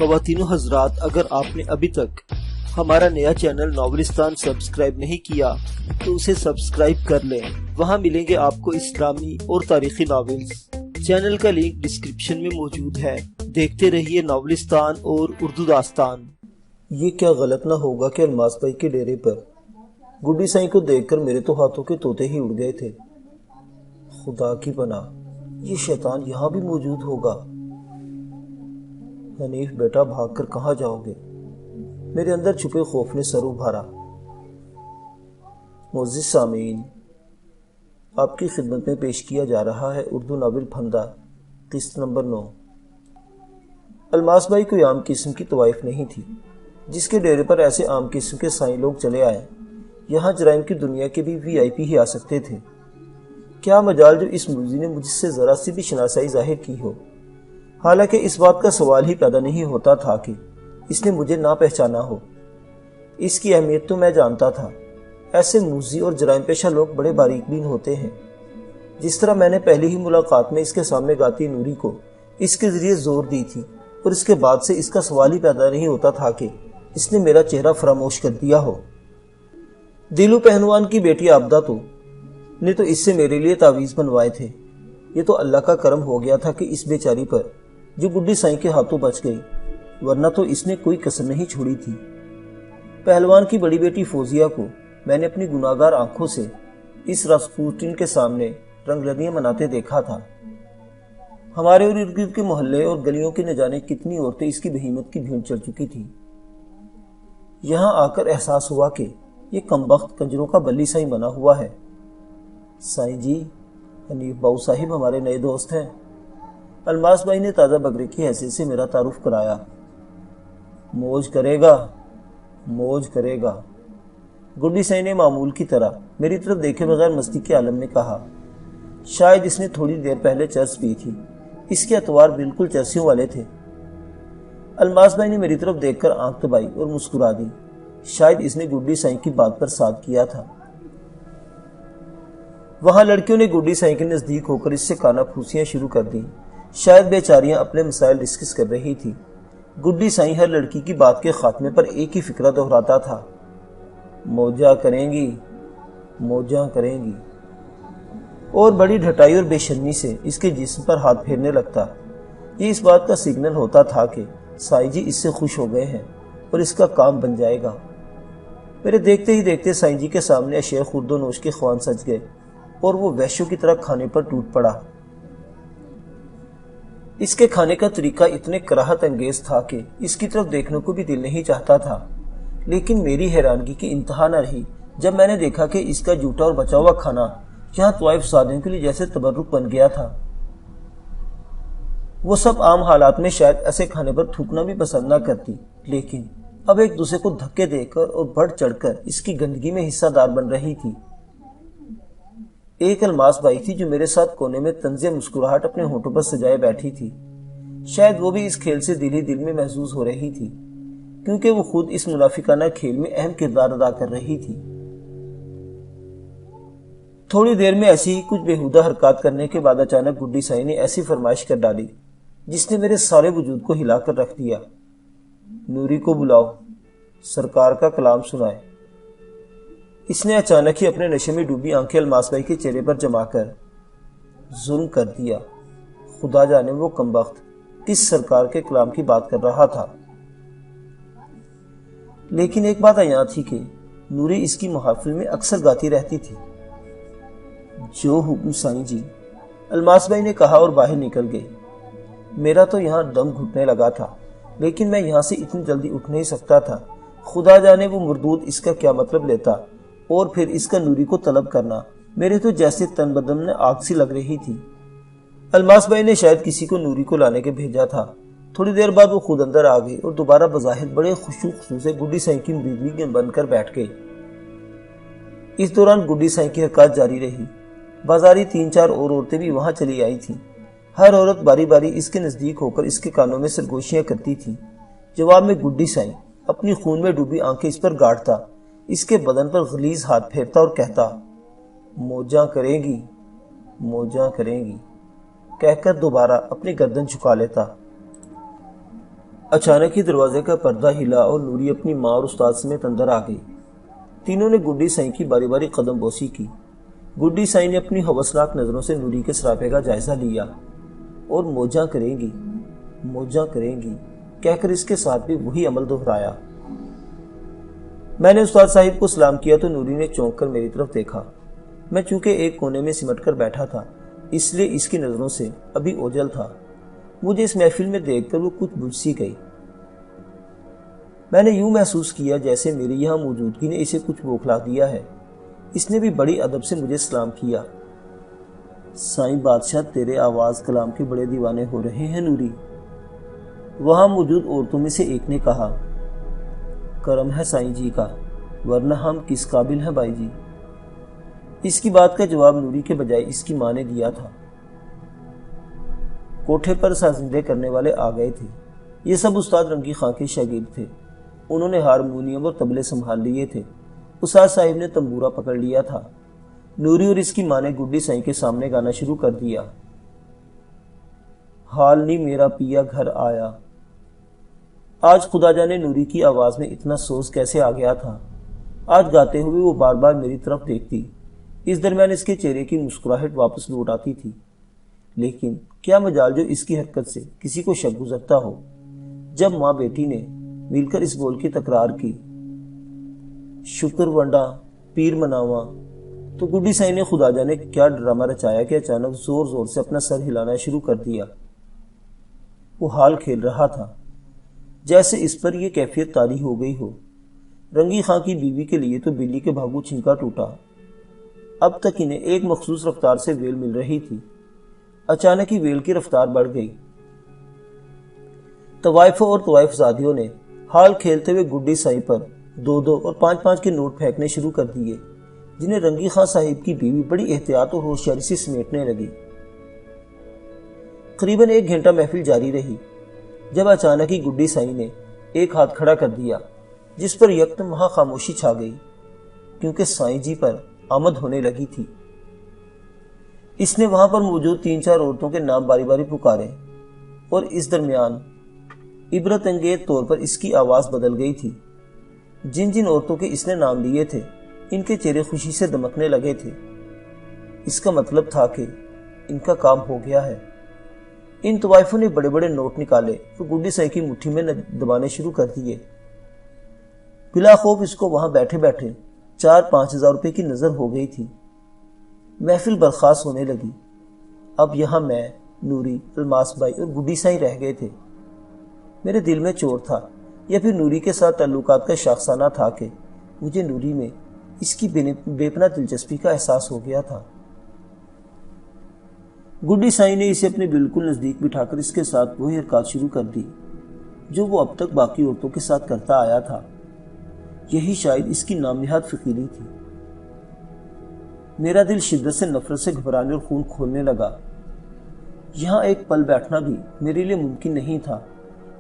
خواتین و حضرات، اگر آپ نے ابھی تک ہمارا نیا چینل ناولستان سبسکرائب نہیں کیا تو اسے سبسکرائب کر لیں۔ وہاں ملیں گے آپ کو اسلامی اور تاریخی ناولز۔ چینل کا لنک ڈسکرپشن میں موجود ہے۔ دیکھتے رہیے ناولستان اور اردو داستان۔ یہ کیا غلط نہ ہوگا کہ الماس بھائی کے ڈیرے پر گڈی سائیں کو دیکھ کر میرے تو ہاتھوں کے طوطے ہی اڑ گئے تھے۔ خدا کی پناہ، یہ شیطان یہاں بھی موجود ہوگا۔ حنیف بیٹا، بھاگ کر کہاں جاؤ گے؟ میرے اندر چھپے خوف نے سر ابھارا۔ معزز سامعین، آپ کی خدمت میں پیش کیا جا رہا ہے اردو ناول پھندہ، قسط نمبر 9۔ الماس بھائی کوئی عام قسم کی طوائف نہیں تھی جس کے ڈیرے پر ایسے عام قسم کے سائیں لوگ چلے آئے۔ یہاں جرائم کی دنیا کے بھی وی آئی پی ہی آ سکتے تھے۔ کیا مجال جو اس موذی نے مجھ سے ذرا سی بھی شناسائی ظاہر کی ہو۔ حالانکہ اس بات کا سوال ہی پیدا نہیں ہوتا تھا کہ اس نے مجھے نہ پہچانا ہو۔ اس کی اہمیت تو میں جانتا تھا۔ ایسے موذی اور جرائم پیشہ لوگ بڑے باریک بین ہوتے ہیں۔ جس طرح میں نے پہلی ہی ملاقات میں اس کے سامنے گاتی نوری کو اس کے ذریعے زور دی تھی، اور اس کے بعد سے اس کا سوال ہی پیدا نہیں ہوتا تھا کہ اس نے میرا چہرہ فراموش کر دیا ہو۔ دلو پہلوان کی بیٹی آبدہ نے تو اس سے میرے لیے تعویذ بنوائے تھے۔ یہ تو اللہ کا کرم ہو گیا تھا کہ اس بیچاری پر جو گڈی سائیں کے ہاتھوں بچ گئی، ورنہ تو اس نے کوئی کسر نہیں چھوڑی تھی۔ پہلوان کی بڑی بیٹی فوزیہ کو میں نے اپنی گناہگار آنکھوں سے اس راسپوٹن کے سامنے رنگ لڑیاں مناتے دیکھا تھا۔ ہمارے اور ارد گرد کے محلے اور گلیوں کے نہ جانے کتنی عورتیں اس کی بہیمت کی بھیڑ چڑھ چکی تھی۔ یہاں آ کر احساس ہوا کہ یہ کمبخت کنجروں کا بلی سائیں بنا ہوا ہے۔ سائیں جی، حنیف باؤ صاحب ہمارے نئے دوست ہیں۔ الماس بھائی نے تازہ بگرے کی حیثیت سے میرا تعارف کرایا۔ موج کرے گا، موج کرے گا، گڈی سائیں نے معمول کی طرح میری طرف دیکھے بغیر مستی کے عالم میں کہا۔ شاید اس نے تھوڑی دیر پہلے چرس پی تھی۔ اس کے اطوار بالکل چرسیوں والے تھے۔ الماس بھائی نے میری طرف دیکھ کر آنکھ دبائی اور مسکرا دی۔ شاید اس نے گڈی سائیں کی بات پر ساتھ کیا تھا۔ وہاں لڑکیوں نے گڈی سائیں کے نزدیک ہو کر اس سے کانا پھوسیاں شروع کر دی۔ شاید بیچاریاں اپنے مسائل ڈسکس کر رہی تھی۔ گڈی سائیں ہر لڑکی کی بات کے خاتمے پر ایک ہی فکرہ دہراتا تھا، موجہ کریں گی، موجہ کریں گی، اور بڑی ڈھٹائی اور بے شرمی سے اس کے جسم پر ہاتھ پھیرنے لگتا۔ یہ اس بات کا سگنل ہوتا تھا کہ سائیں جی اس سے خوش ہو گئے ہیں اور اس کا کام بن جائے گا۔ میرے دیکھتے ہی دیکھتے سائیں جی کے سامنے اشیاء خورد و نوش کے خوان سج گئے اور وہ وحشیوں کی طرح کھانے پر ٹوٹ پڑا۔ اس کے کھانے کا طریقہ اتنے کراہت انگیز تھا کہ اس کی طرف دیکھنے کو بھی دل نہیں چاہتا تھا۔ لیکن میری حیرانگی کی انتہا نہ رہی جب میں نے دیکھا کہ اس کا جھوٹا اور بچا ہوا کھانا یہاں طوائف زادیوں کے لیے جیسے تبرک بن گیا تھا۔ وہ سب عام حالات میں شاید ایسے کھانے پر تھوکنا بھی پسند نہ کرتی، لیکن اب ایک دوسرے کو دھکے دے کر اور بڑھ چڑھ کر اس کی گندگی میں حصہ دار بن رہی تھی۔ ایک الماس بائی تھی جو میرے ساتھ کونے میں طنز مسکراہٹ اپنے ہونٹوں پر سجائے بیٹھی تھی۔ شاید وہ بھی اس کھیل سے دل ہی دل میں محظوظ ہو رہی تھی، کیونکہ وہ خود اس منافقانہ کھیل میں اہم کردار ادا کر رہی تھی۔ تھوڑی دیر میں ایسی ہی کچھ بےہودہ حرکات کرنے کے بعد اچانک گڈی سائیں نے ایسی فرمائش کر ڈالی جس نے میرے سارے وجود کو ہلا کر رکھ دیا۔ نوری کو بلاؤ، سرکار کا کلام سنائے۔ اس نے اچانک ہی اپنے نشے میں ڈوبی آنکھیں الماس بھائی کے چہرے پر جما کر ظلم کر دیا۔ خدا جانے وہ کمبخت کس سرکار کے کلام کی بات کر رہا تھا۔ لیکن ایک بات عیاں تھی کہ نوری اس کی محافل میں اکثر گاتی رہتی تھی۔ جو حکم سائیں جی، الماس بھائی نے کہا اور باہر نکل گئی۔ میرا تو یہاں دم گھٹنے لگا تھا، لیکن میں یہاں سے اتنی جلدی اٹھ نہیں سکتا تھا۔ خدا جانے وہ مردود اس کا کیا مطلب لیتا، اور پھر اس کا نوری کو طلب کرنا میرے تو جیسے تن بدن میں آگ سی لگ رہی تھی۔ الماس بھائی نے شاید کسی کو نوری کو لانے کے بھیجا تھا۔ تھوڑی دیر بعد وہ خود اندر آ گئی اور دوبارہ بظاہر بڑے خشوع خضوع سے گڈی سائیں کی مریدگی میں بن کر بیٹھ گئی۔ اس دوران گڈی سائیں کی حرکات جاری رہی۔ بازاری 3-4 اور عورتیں بھی وہاں چلی آئی تھیں۔ ہر عورت باری باری اس کے نزدیک ہو کر اس کے کانوں میں سرگوشیاں کرتی تھی۔ جواب میں گڈی سائیں اپنی خون میں ڈوبی آنکھیں اس پر گاڑتا، اس کے بدن پر غلیظ ہاتھ پھیرتا اور کہتا، موجاں کریں گی، موجاں کریں گی، کہہ کر دوبارہ اپنی گردن جھکا لیتا۔ اچانک ہی دروازے کا پردہ ہلا اور نوری اپنی ماں اور استاد سمیت اندر آ گئی۔ تینوں نے گڈی سائیں کی باری باری قدم بوسی کی۔ گڈی سائیں نے اپنی ہوسناک نظروں سے نوری کے سراپے کا جائزہ لیا اور موجاں کریں گی کہہ کر اس کے ساتھ بھی وہی عمل دہرایا۔ میں نے استاد صاحب کو سلام کیا تو نوری نے چونک کر میری طرف دیکھا۔ میں چونکہ ایک کونے میں سمٹ کر بیٹھا تھا اس لیے اس کی نظروں سے ابھی اوجھل تھا۔ مجھے اس محفل میں دیکھ کر وہ کچھ بجھ سی گئی۔ میں نے یوں محسوس کیا جیسے میری یہاں موجودگی نے اسے کچھ بوکھلا دیا ہے۔ اس نے بھی بڑی ادب سے مجھے سلام کیا۔ سائیں بادشاہ تیرے آواز کلام کے بڑے دیوانے ہو رہے ہیں نوری۔ وہاں موجود عورتوں میں سے ایک نے کہا۔ کرم ہے سائیں جی کا، ورنہ ہم کس قابل ہیں بھائی جی۔ اس کی بات کا جواب نوری کے بجائے اس کی ماں نے دیا تھا۔ کوٹھے پر سازندے کرنے والے آ گئے تھے۔ یہ سب استاد رنگی خاں کے شاگرد تھے۔ انہوں نے ہارمونیم اور طبلے سنبھال لیے تھے۔ استاد صاحب نے تنبورہ پکڑ لیا تھا۔ نوری اور اس کی ماں نے گڈی سائیں کے سامنے گانا شروع کر دیا۔ حال نہیں میرا پیا گھر آیا۔ آج خدا جانے نوری کی آواز میں اتنا سوز کیسے آ گیا تھا۔ آج گاتے ہوئے وہ بار بار میری طرف دیکھتی۔ اس درمیان اس کے چہرے کی مسکراہٹ واپس لوٹ آتی تھی۔ لیکن کیا مجال جو اس کی حرکت سے کسی کو شک گزرتا ہو۔ جب ماں بیٹی نے مل کر اس بول کی تکرار کی، شکر ونڈا پیر مناواں، تو گڈی سائیں نے خدا جانے کیا ڈرامہ رچایا کہ اچانک زور زور سے اپنا سر ہلانا شروع کر دیا۔ وہ حال کھیل رہا تھا جیسے اس پر یہ کیفیت طاری ہو گئی ہو۔ رنگی خاں کی بیوی کے لیے تو بلی کے بھاگو چھنکا ٹوٹا۔ اب تک انہیں ایک مخصوص رفتار سے ویل مل رہی تھی، اچانک ہی ویل کی رفتار بڑھ گئی۔ طوائفوں اور طوائف زادیوں نے حال کھیلتے ہوئے گڈی سائیں پر 2-2 اور 5-5 کے نوٹ پھینکنے شروع کر دیے، جنہیں رنگی خاں صاحب کی بیوی بڑی احتیاط اور ہوشیاری سے سمیٹنے لگی۔ قریباً 1 گھنٹہ محفل جاری رہی، جب اچانک ہی گڈی سائیں نے ایک ہاتھ کھڑا کر دیا، جس پر یکدم وہاں خاموشی چھا گئی، کیونکہ سائیں جی پر آمد ہونے لگی تھی۔ اس نے وہاں پر موجود 3-4 عورتوں کے نام باری باری پکارے، اور اس درمیان عبرت انگیز طور پر اس کی آواز بدل گئی تھی۔ جن جن عورتوں کے اس نے نام لیے تھے ان کے چہرے خوشی سے دمکنے لگے تھے۔ اس کا مطلب تھا کہ ان کا کام ہو گیا ہے۔ ان طوائفوں نے بڑے بڑے نوٹ نکالے اور گڈی سائیں کی مٹھی میں دبانے شروع کر دیے۔ بلا خوف اس کو وہاں بیٹھے بیٹھے 4-5 ہزار روپے کی نظر ہو گئی تھی۔ محفل برخاست ہونے لگی۔ اب یہاں میں، نوری، الماس بھائی اور گڈی سائیں رہ گئے تھے۔ میرے دل میں چور تھا یا پھر نوری کے ساتھ تعلقات کا شاخسانہ تھا کہ مجھے نوری میں اس کی بے پناہ دلچسپی کا احساس ہو گیا تھا۔ گڈی سائیں نے اسے اپنے بالکل نزدیک بٹھا کر اس کے ساتھ وہی حرکات شروع کر دی جو وہ اب تک باقی عورتوں کے ساتھ کرتا آیا تھا۔ یہی شاید اس کی نام نہاد فقیری تھی۔ میرا دل شدت سے نفرت سے گھبرانے اور خون کھولنے لگا۔ یہاں ایک پل بیٹھنا بھی میرے لیے ممکن نہیں تھا۔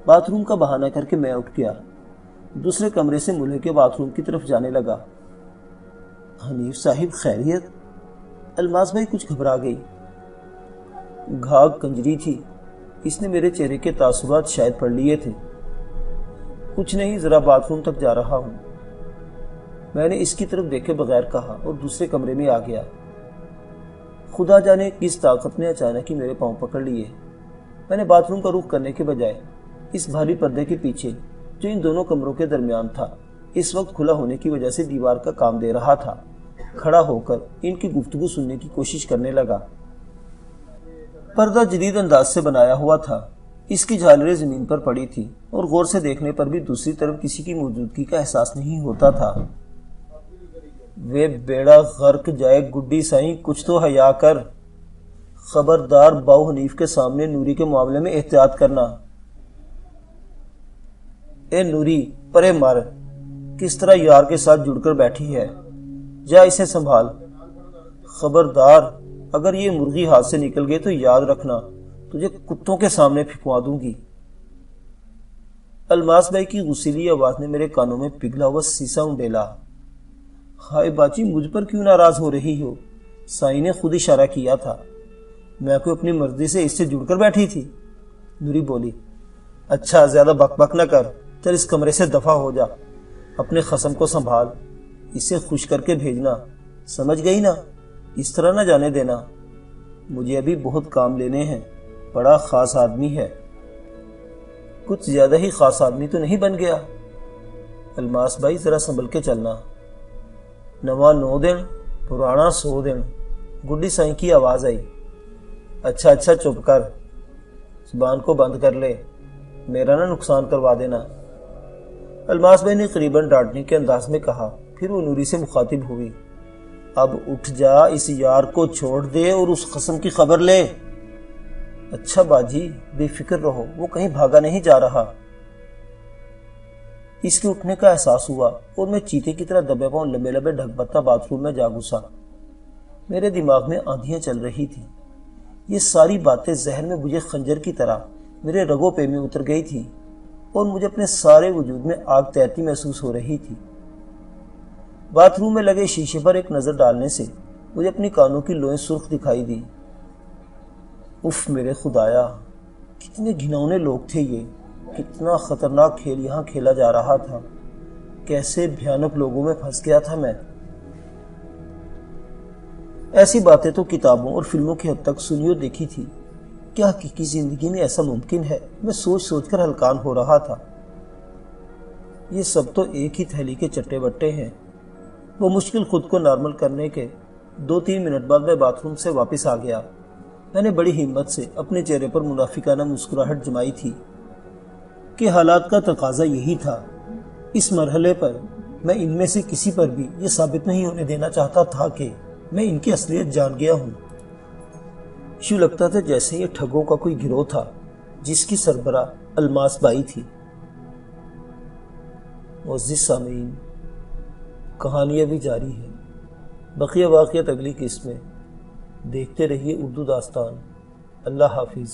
باتھ روم کا بہانہ کر کے میں اٹھ گیا، دوسرے کمرے سے ملے کے باتھ روم کی طرف جانے لگا۔ حنیف صاحب خیریت؟ الماس بھائی کچھ گھبرا گئی۔ گھاگ کنجری تھی، اس نے میرے چہرے کے تاثرات شاید پڑھ لیے تھے۔ کچھ نہیں، ذرا باتھ روم تک جا رہا ہوں، میں نے اس کی طرف دیکھے بغیر کہا اور دوسرے کمرے میں آ گیا۔ خدا جانے کس طاقت نے اچانک ہی میرے پاؤں پکڑ لیے۔ میں نے باتھ روم کا رخ کرنے کے بجائے اس بھاری پردے کے پیچھے جو ان دونوں کمروں کے درمیان تھا، اس وقت کھلا ہونے کی وجہ سے دیوار کا کام دے رہا تھا، کھڑا ہو کر ان کی گفتگو سننے کی کوشش کرنے لگا۔ پردہ جدید انداز سے بنایا ہوا تھا، اس کی جھالریں زمین پر پڑی تھی اور غور سے دیکھنے پر بھی دوسری طرف کسی کی موجودگی کا احساس نہیں ہوتا تھا۔ وے بیڑا غرق جائے گڈی سائیں، کچھ تو حیا کر۔ خبردار باؤ حنیف کے سامنے نوری کے معاملے میں احتیاط کرنا۔ اے نوری، پرے مر، کس طرح یار کے ساتھ جڑ کر بیٹھی ہے، جا اسے سنبھال۔ خبردار، اگر یہ مرغی ہاتھ سے نکل گئے تو یاد رکھنا تجھے کتوں کے سامنے پھینکوا دوں گی۔ الماس بھائی کی غصیلی آواز نے میرے کانوں میں پگھلا ہوا سیسا انڈیلا۔ ہائے باجی، مجھ پر کیوں ناراض ہو رہی ہو؟ سائیں نے خود اشارہ کیا تھا، میں کوئی اپنی مرضی سے اس سے جڑ کر بیٹھی تھی؟ نوری بولی۔ اچھا زیادہ بک بک نہ کر، چل اس کمرے سے دفع ہو جا، اپنے خصم کو سنبھال، اسے خوش کر کے بھیجنا، سمجھ گئی نا؟ اس طرح نہ جانے دینا، مجھے ابھی بہت کام لینے ہیں، بڑا خاص آدمی ہے۔ کچھ زیادہ ہی خاص آدمی تو نہیں بن گیا؟ الماس بھائی ذرا سنبھل کے چلنا، نواں 9 دن پرانا 100 دن، گڈی سائیں کی آواز آئی۔ اچھا چپ کر، زبان کو بند کر لے، میرا نہ نقصان کروا دینا، الماس بھائی نے قریباً ڈانٹنے کے انداز میں کہا۔ پھر وہ نوری سے مخاطب ہوئی، اب اٹھ جا، اس یار کو چھوڑ دے اور اس قسم کی خبر لے۔ اچھا باجی بے فکر رہو، وہ کہیں بھاگا نہیں جا رہا۔ اس کے اٹھنے کا احساس ہوا اور میں چیتے کی طرح دبے پاؤں لمبے لمبے ڈھک بتا باتھ روم میں جا گھسا۔ میرے دماغ میں آندھیاں چل رہی تھی، یہ ساری باتیں ذہن میں مجھے خنجر کی طرح میرے رگوں پہ میں اتر گئی تھی اور مجھے اپنے سارے وجود میں آگ تیرتی محسوس ہو رہی تھی۔ باتھ روم میں لگے شیشے پر ایک نظر ڈالنے سے مجھے اپنی کانوں کی لوئیں سرخ دکھائی دی۔ اف میرے خدایا، کتنے گھناؤنے لوگ تھے یہ، کتنا خطرناک کھیل یہاں کھیلا جا رہا تھا، کیسے بھیانک لوگوں میں پھنس گیا تھا میں۔ ایسی باتیں تو کتابوں اور فلموں کی حد تک سنی اور دیکھی تھی، کیا حقیقی زندگی میں ایسا ممکن ہے؟ میں سوچ سوچ کر ہلکان ہو رہا تھا۔ یہ سب تو ایک ہی تھیلی کے چٹے بٹے ہیں۔ وہ مشکل خود کو نارمل کرنے کے 2-3 منٹ بعد میں باتھ روم سے واپس آ گیا۔ میں نے بڑی ہمت سے اپنے چہرے پر منافقانہ مسکراہٹ جمائی تھی کہ حالات کا تقاضا یہی تھا۔ اس مرحلے پر میں ان میں سے کسی پر بھی یہ ثابت نہیں ہونے دینا چاہتا تھا کہ میں ان کی اصلیت جان گیا ہوں۔ یوں لگتا تھا جیسے یہ ٹھگوں کا کوئی گروہ تھا جس کی سربراہ الماس بائی تھی۔ معزز سامعین، کہانی ابھی جاری ہے، بقیہ واقعات اگلی قسط میں۔ دیکھتے رہیے اردو داستان۔ اللہ حافظ۔